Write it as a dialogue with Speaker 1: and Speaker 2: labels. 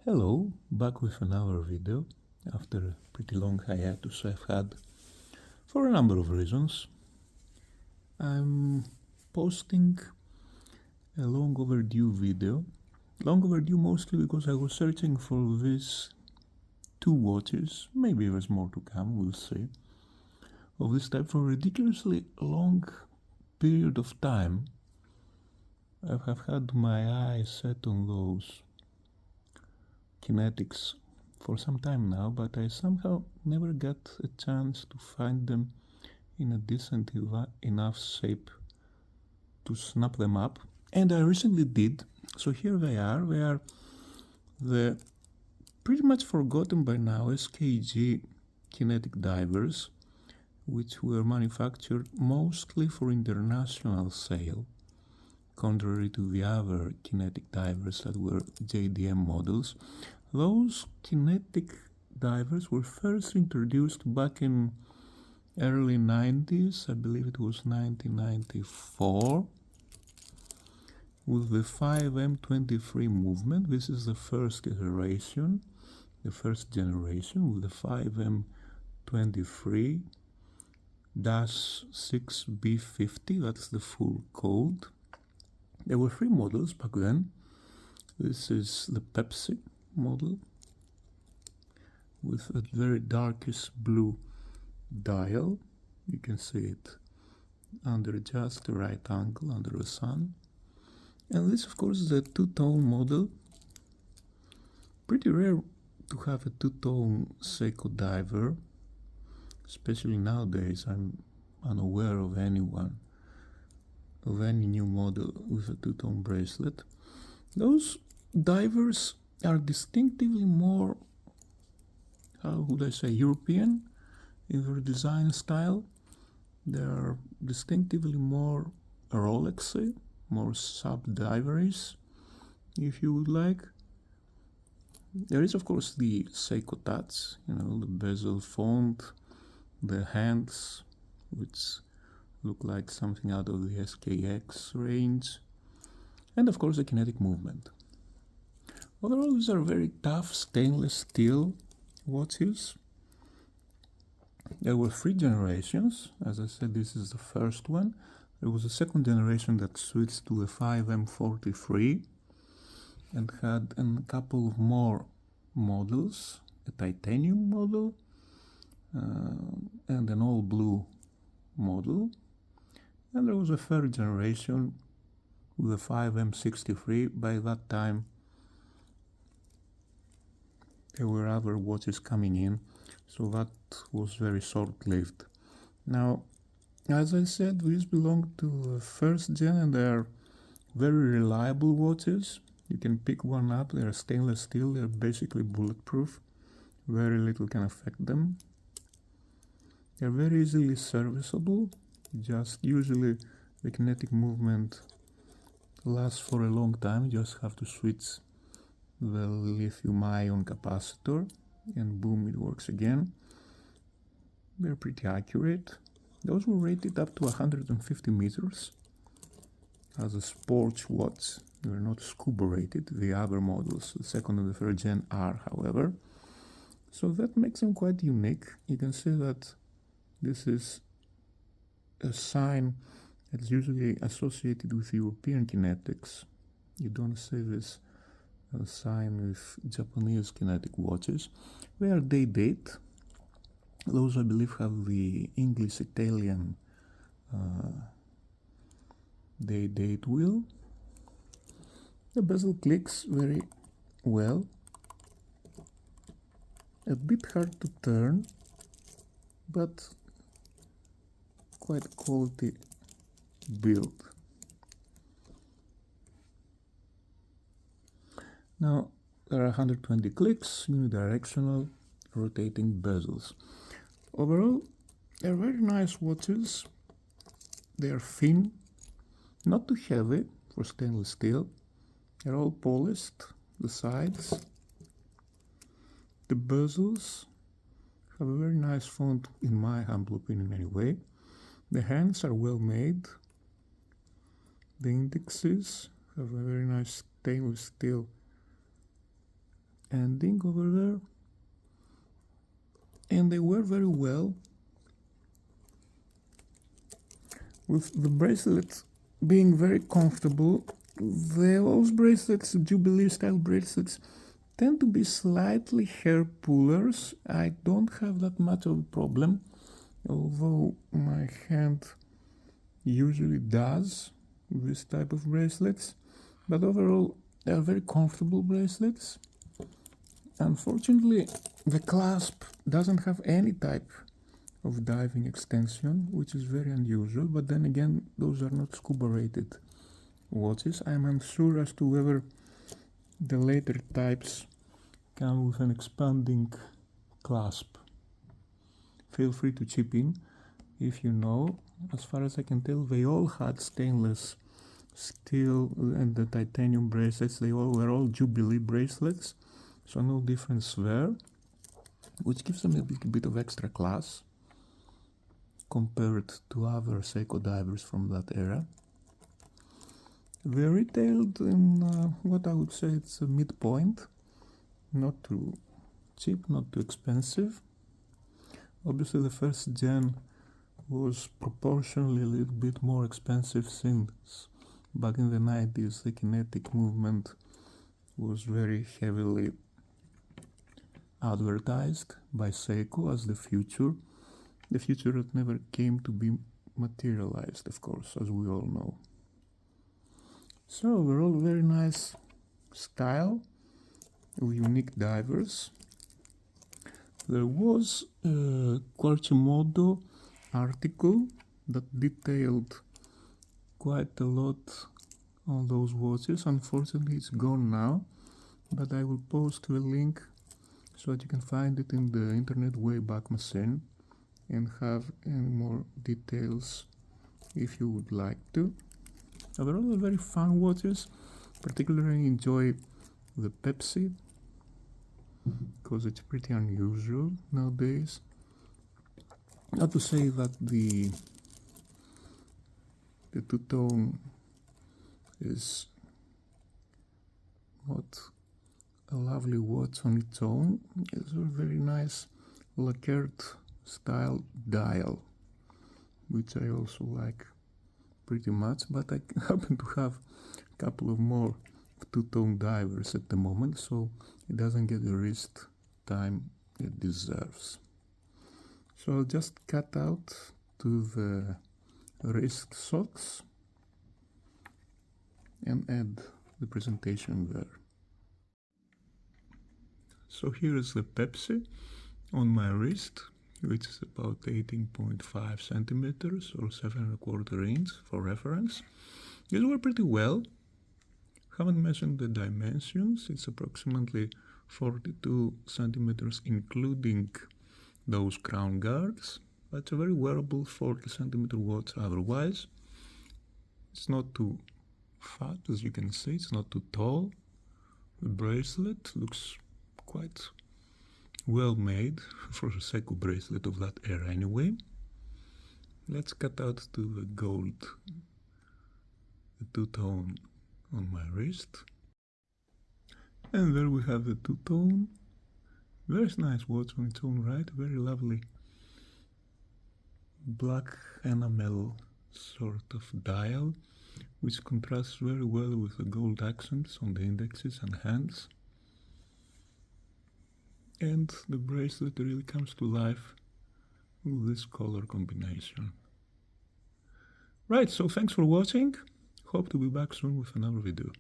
Speaker 1: Hello, back with another video after a pretty long hiatus I've had for a number of reasons. I'm posting a long overdue video. Long overdue mostly because I was searching for these two watches, maybe there's more to come, we'll see, of this type for a ridiculously long period of time. I have had my eyes set on those Kinetics for some time now, but I somehow never got a chance to find them in a decent enough shape to snap them up, and I recently did. So here they are. They are the pretty much forgotten by now SKJ Kinetic divers, which were manufactured mostly for international sale, contrary to the other kinetic divers that were JDM models. Those kinetic divers were first introduced back in early 90s, I believe it was 1994, with the 5M23 movement. This is the first iteration, the first generation, with the 5M23-6B50, that's the full code. There were three models back then. This is the Pepsi model with a very darkish blue dial. You can see it under just the right angle under the sun. And this, of course, is the two-tone model. Pretty rare to have a two-tone Seiko diver, especially nowadays. I'm unaware of any new model with a two-tone bracelet. Those divers are distinctively more, how would I say, European in their design style. They are distinctively more Rolexy, more sub-diverish, if you would like. There is, of course, the Seiko touch, the bezel font, the hands, which look like something out of the SKX range, and of course the kinetic movement. Overall, these are very tough stainless steel watches. There were three generations. As I said, this is the first one. There was a second generation that switched to a 5M43 and had a couple of more models, a titanium model and an all blue model. And there was a third generation with a 5M63. By that time there were other watches coming in, so that was very short-lived. Now, as I said, these belong to the first gen and they are very reliable watches. You can pick one up, they are stainless steel, they are basically bulletproof. Very little can affect them. They are very easily serviceable. Just usually the kinetic movement lasts for a long time. You just have to switch the lithium-ion capacitor and boom, it works again. They're pretty accurate. Those were rated up to 150 meters as a sports watch. They were not scuba rated. The other models, the second and the third gen, are, however. So that makes them quite unique. You can see that this is a sign that's usually associated with European kinetics. You don't see this sign with Japanese kinetic watches. They are day-date. Those, I believe, have the English-Italian day-date wheel. The bezel clicks very well. A bit hard to turn, but quite quality build. Now, there are 120 clicks, unidirectional, rotating bezels. Overall, they're very nice watches. They are thin, not too heavy for stainless steel. They're all polished, the sides. The bezels have a very nice font, in my humble opinion anyway. The hands are well made. The indexes have a very nice stainless steel ending over there, and they wear very well. With the bracelet being very comfortable, those bracelets, Jubilee style bracelets, tend to be slightly hair pullers. I don't have that much of a problem, although my hand usually does with this type of bracelets, but overall they are very comfortable bracelets. Unfortunately, the clasp doesn't have any type of diving extension, which is very unusual, but then again, those are not scuba rated watches. I'm unsure as to whether the later types come with an expanding clasp. Feel free to chip in if you know. As far as I can tell, they all had stainless steel and the titanium bracelets. They all were all Jubilee bracelets, so no difference there, which gives them a bit of extra class compared to other Seiko divers from that era. They're retailed in what I would say it's a midpoint, not too cheap, not too expensive. Obviously the first gen was proportionally a little bit more expensive since back in the 90s the kinetic movement was very heavily advertised by Seiko as the future that never came to be materialized, of course, as we all know. So overall, very nice style of unique divers. There was a Quasimodo article that detailed quite a lot on those watches. Unfortunately, it's gone now, but I will post the link so that you can find it in the Internet Wayback Machine and have any more details if you would like to. Overall, they're very fun watches. Particularly enjoy the Pepsi because it's pretty unusual nowadays. Not to say that the two-tone is not a lovely watch on its own. It's a very nice lacquered style dial, which I also like pretty much, but I happen to have a couple of more two-tone divers at the moment, so it doesn't get the wrist time it deserves. So I'll just cut out to the wrist socks and add the presentation there. So here is the Pepsi on my wrist, which is about 18.5 centimeters or 7¼ inch for reference. These were pretty well. Haven't mentioned the dimensions. It's approximately 42 centimeters including those crown guards. That's a very wearable 40 centimeter watch otherwise. It's not too fat, as you can see, it's not too tall. The bracelet looks quite well made for a Seiko bracelet of that era anyway. Let's cut out to the gold, the two-tone on my wrist. And there we have the two-tone. Very nice watch on its own right, very lovely black enamel sort of dial, which contrasts very well with the gold accents on the indexes and hands. And the bracelet really comes to life with this color combination. Right, so thanks for watching. Hope to be back soon with another video.